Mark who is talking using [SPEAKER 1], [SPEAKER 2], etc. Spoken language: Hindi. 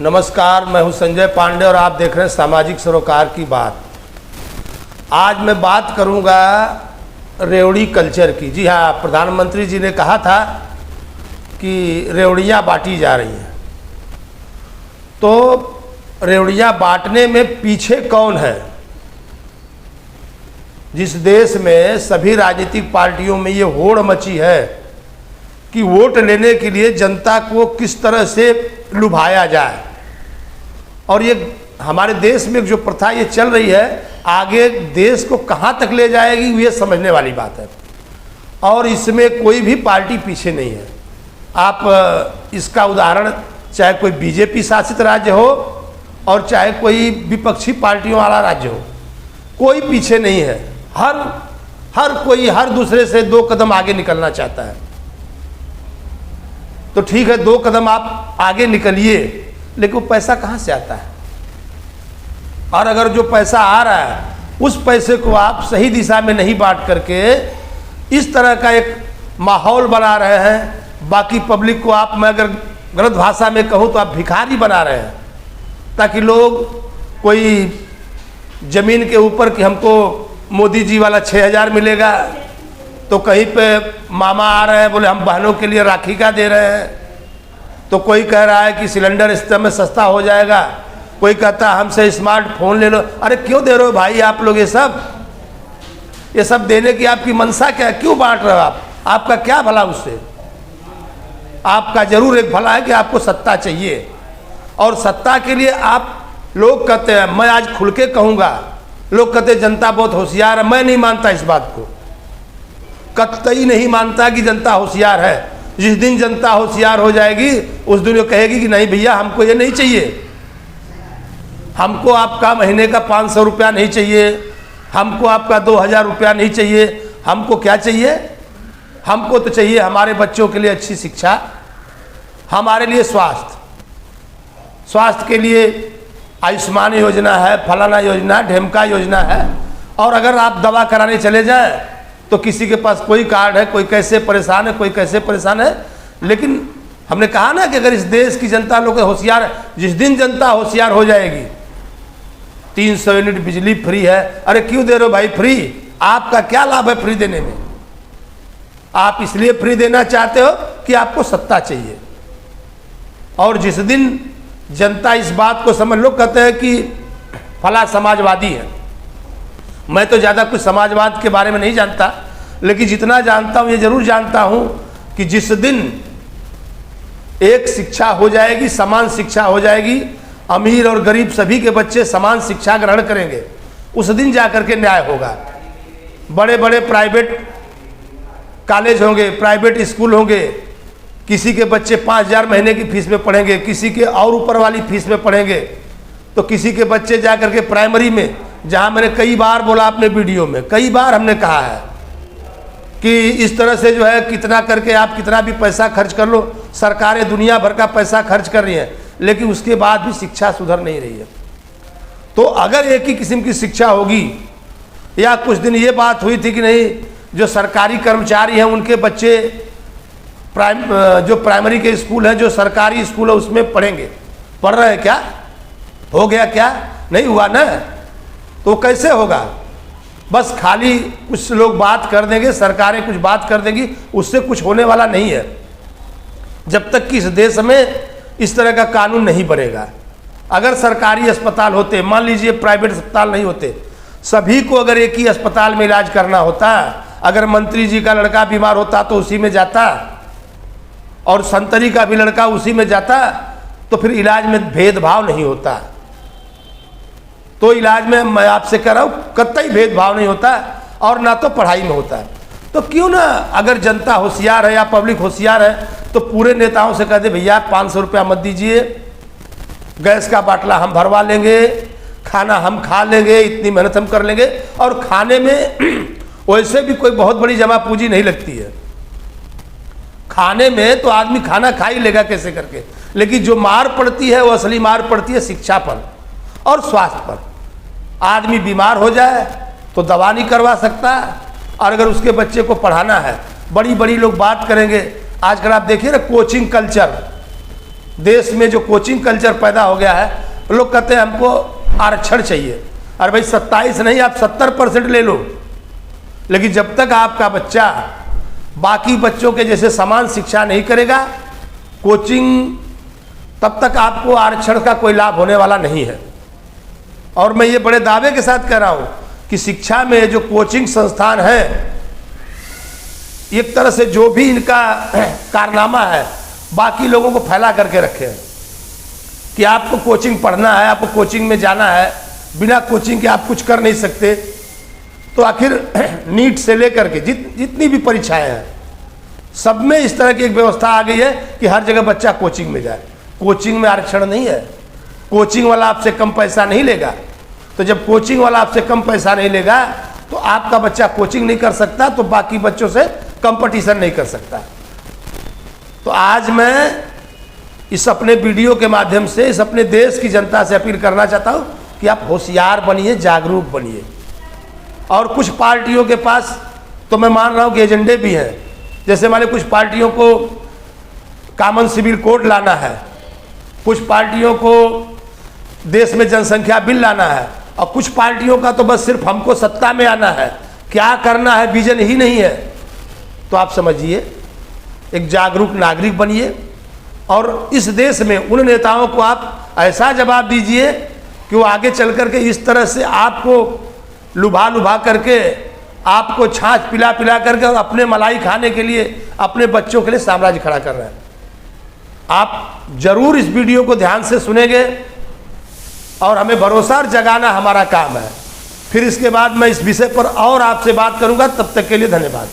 [SPEAKER 1] नमस्कार, मैं हूं संजय पांडे और आप देख रहे हैं सामाजिक सरोकार की बात। आज मैं बात करूंगा रेवड़ी कल्चर की। जी हाँ, प्रधानमंत्री जी ने कहा था कि रेवड़ियाँ बांटी जा रही हैं, तो रेवड़ियाँ बांटने में पीछे कौन है? जिस देश में सभी राजनीतिक पार्टियों में ये होड़ मची है कि वोट लेने के लिए जनता को किस तरह से लुभाया जाए, और ये हमारे देश में जो प्रथा ये चल रही है, आगे देश को कहाँ तक ले जाएगी ये समझने वाली बात है। और इसमें कोई भी पार्टी पीछे नहीं है। आप इसका उदाहरण चाहे कोई बीजेपी शासित राज्य हो और चाहे कोई विपक्षी पार्टियों वाला राज्य हो, कोई पीछे नहीं है। हर कोई हर दूसरे से 2 कदम आगे निकलना चाहता है। तो ठीक है, 2 कदम आप आगे निकलिए, लेकिन वो पैसा कहाँ से आता है? और अगर जो पैसा आ रहा है उस पैसे को आप सही दिशा में नहीं बांट करके इस तरह का एक माहौल बना रहे हैं, बाकी पब्लिक को आप, मैं अगर गलत भाषा में कहूँ तो आप भिखारी बना रहे हैं, ताकि लोग कोई ज़मीन के ऊपर कि हमको मोदी जी वाला 6000 मिलेगा, तो कहीं पे मामा आ रहे हैं बोले हम बहनों के लिए राखी का दे रहे हैं, तो कोई कह रहा है कि सिलेंडर इस समय सस्ता हो जाएगा, कोई कहता है हमसे स्मार्टफोन ले लो। अरे क्यों दे रहे हो भाई आप लोग? ये सब देने की आपकी मंशा क्या है? क्यों बांट रहे हो आप? आपका क्या भला उससे? आपका जरूर एक भला है कि आपको सत्ता चाहिए, और सत्ता के लिए आप लोग कहते हैं, मैं आज खुल के कहूँगा, लोग कहते हैं जनता बहुत होशियार है। मैं नहीं मानता इस बात को, कतई नहीं मानता कि जनता होशियार है। जिस दिन जनता होशियार हो जाएगी उस दिन वो कहेगी कि नहीं भैया हमको ये नहीं चाहिए, हमको आपका महीने का 500 रुपया नहीं चाहिए, हमको आपका 2000 रुपया नहीं चाहिए। हमको क्या चाहिए? हमको तो चाहिए हमारे बच्चों के लिए अच्छी शिक्षा, हमारे लिए स्वास्थ्य के लिए आयुष्मान योजना है, फलाना योजना, ढेमका योजना है। और अगर आप दवा कराने चले जाएं तो किसी के पास कोई कार्ड है, कोई कैसे परेशान है, कोई कैसे परेशान है। लेकिन हमने कहा ना कि अगर इस देश की जनता लोग होशियार, जिस दिन जनता होशियार हो जाएगी, 300 यूनिट बिजली फ्री है। अरे क्यों दे रहे हो भाई फ्री? आपका क्या लाभ है फ्री देने में? आप इसलिए फ्री देना चाहते हो कि आपको सत्ता चाहिए। और जिस दिन जनता इस बात को समझ लो, कहते हैं कि फला समाजवादी है। मैं तो ज़्यादा कुछ समाजवाद के बारे में नहीं जानता, लेकिन जितना जानता हूँ ये जरूर जानता हूँ कि जिस दिन एक शिक्षा हो जाएगी, समान शिक्षा हो जाएगी, अमीर और गरीब सभी के बच्चे समान शिक्षा ग्रहण करेंगे, उस दिन जाकर के न्याय होगा। बड़े बड़े प्राइवेट कॉलेज होंगे, प्राइवेट स्कूल होंगे, किसी के बच्चे 5000 महीने की फीस में पढ़ेंगे, किसी के और ऊपर वाली फीस में पढ़ेंगे, तो किसी के बच्चे जाकर के प्राइमरी में, जहाँ मैंने कई बार बोला अपने वीडियो में, कई बार हमने कहा है कि इस तरह से जो है कितना करके आप कितना भी पैसा खर्च कर लो, सरकारें दुनिया भर का पैसा खर्च कर रही हैं, लेकिन उसके बाद भी शिक्षा सुधर नहीं रही है। तो अगर एक ही किस्म की शिक्षा होगी, या कुछ दिन ये बात हुई थी कि नहीं जो सरकारी कर्मचारी हैं उनके बच्चे जो प्राइमरी के स्कूल हैं, जो सरकारी स्कूल है उसमें पढ़ेंगे, पढ़ रहे हैं क्या? हो गया क्या? नहीं हुआ ना। तो कैसे होगा? बस खाली कुछ लोग बात कर देंगे, सरकारें कुछ बात कर देंगी, उससे कुछ होने वाला नहीं है। जब तक कि इस देश में इस तरह का कानून नहीं बनेगा। अगर सरकारी अस्पताल होते, मान लीजिए प्राइवेट अस्पताल नहीं होते, सभी को अगर एक ही अस्पताल में इलाज करना होता, अगर मंत्री जी का लड़का बीमार होता तो उसी में जाता, और संतरी का भी लड़का उसी में जाता, तो फिर इलाज में भेदभाव नहीं होता। तो इलाज में मैं आपसे कह रहा हूँ कतई भेदभाव नहीं होता, और ना तो पढ़ाई में होता है। तो क्यों ना, अगर जनता होशियार है या पब्लिक होशियार है, तो पूरे नेताओं से कह दे भैया 500 रुपया मत दीजिए, गैस का बाटला हम भरवा लेंगे, खाना हम खा लेंगे, इतनी मेहनत हम कर लेंगे। और खाने में वैसे भी कोई बहुत बड़ी जमा पूंजी नहीं लगती है। खाने में तो आदमी खाना खा ही लेगा कैसे करके, लेकिन जो मार पड़ती है वो असली मार पड़ती है शिक्षा पर और स्वास्थ्य पर। आदमी बीमार हो जाए तो दवा नहीं करवा सकता, और अगर उसके बच्चे को पढ़ाना है, बड़ी बड़ी लोग बात करेंगे। आजकल आप देखिए ना कोचिंग कल्चर, देश में जो कोचिंग कल्चर पैदा हो गया है, लोग कहते हैं हमको आरक्षण चाहिए। अरे भाई 27 नहीं, आप 70% ले लो, लेकिन जब तक आपका बच्चा बाकी बच्चों के जैसे समान शिक्षा नहीं करेगा कोचिंग, तब तक आपको आरक्षण का कोई लाभ होने वाला नहीं है। और मैं ये बड़े दावे के साथ कह रहा हूँ कि शिक्षा में जो कोचिंग संस्थान है, एक तरह से जो भी इनका कारनामा है बाकी लोगों को फैला करके रखे हैं कि आपको कोचिंग पढ़ना है, आपको कोचिंग में जाना है, बिना कोचिंग के आप कुछ कर नहीं सकते। तो आखिर नीट से लेकर के जितनी भी परीक्षाएं हैं सब में इस तरह की एक व्यवस्था आ गई है कि हर जगह बच्चा कोचिंग में जाए। कोचिंग में आरक्षण नहीं है, कोचिंग वाला आपसे कम पैसा नहीं लेगा। तो जब कोचिंग वाला आपसे कम पैसा नहीं लेगा तो आपका बच्चा कोचिंग नहीं कर सकता, तो बाकी बच्चों से कंपटीशन नहीं कर सकता। तो आज मैं इस अपने वीडियो के माध्यम से इस अपने देश की जनता से अपील करना चाहता हूँ कि आप होशियार बनिए, जागरूक बनिए। और कुछ पार्टियों के पास तो मैं मान रहा हूँ कि एजेंडे भी हैं। जैसे हमारे कुछ पार्टियों को कॉमन सिविल कोड लाना है, कुछ पार्टियों को देश में जनसंख्या बिल लाना है, और कुछ पार्टियों का तो बस सिर्फ हमको सत्ता में आना है, क्या करना है विजन ही नहीं है। तो आप समझिए, एक जागरूक नागरिक बनिए और इस देश में उन नेताओं को आप ऐसा जवाब दीजिए कि वो आगे चल करके इस तरह से आपको लुभा करके, आपको छाछ पिला करके और अपने मलाई खाने के लिए, अपने बच्चों के लिए साम्राज्य खड़ा कर रहे हैं। आप जरूर इस वीडियो को ध्यान से सुनेंगे और हमें भरोसा जगाना हमारा काम है। फिर इसके बाद मैं इस विषय पर और आपसे बात करूंगा। तब तक के लिए धन्यवाद।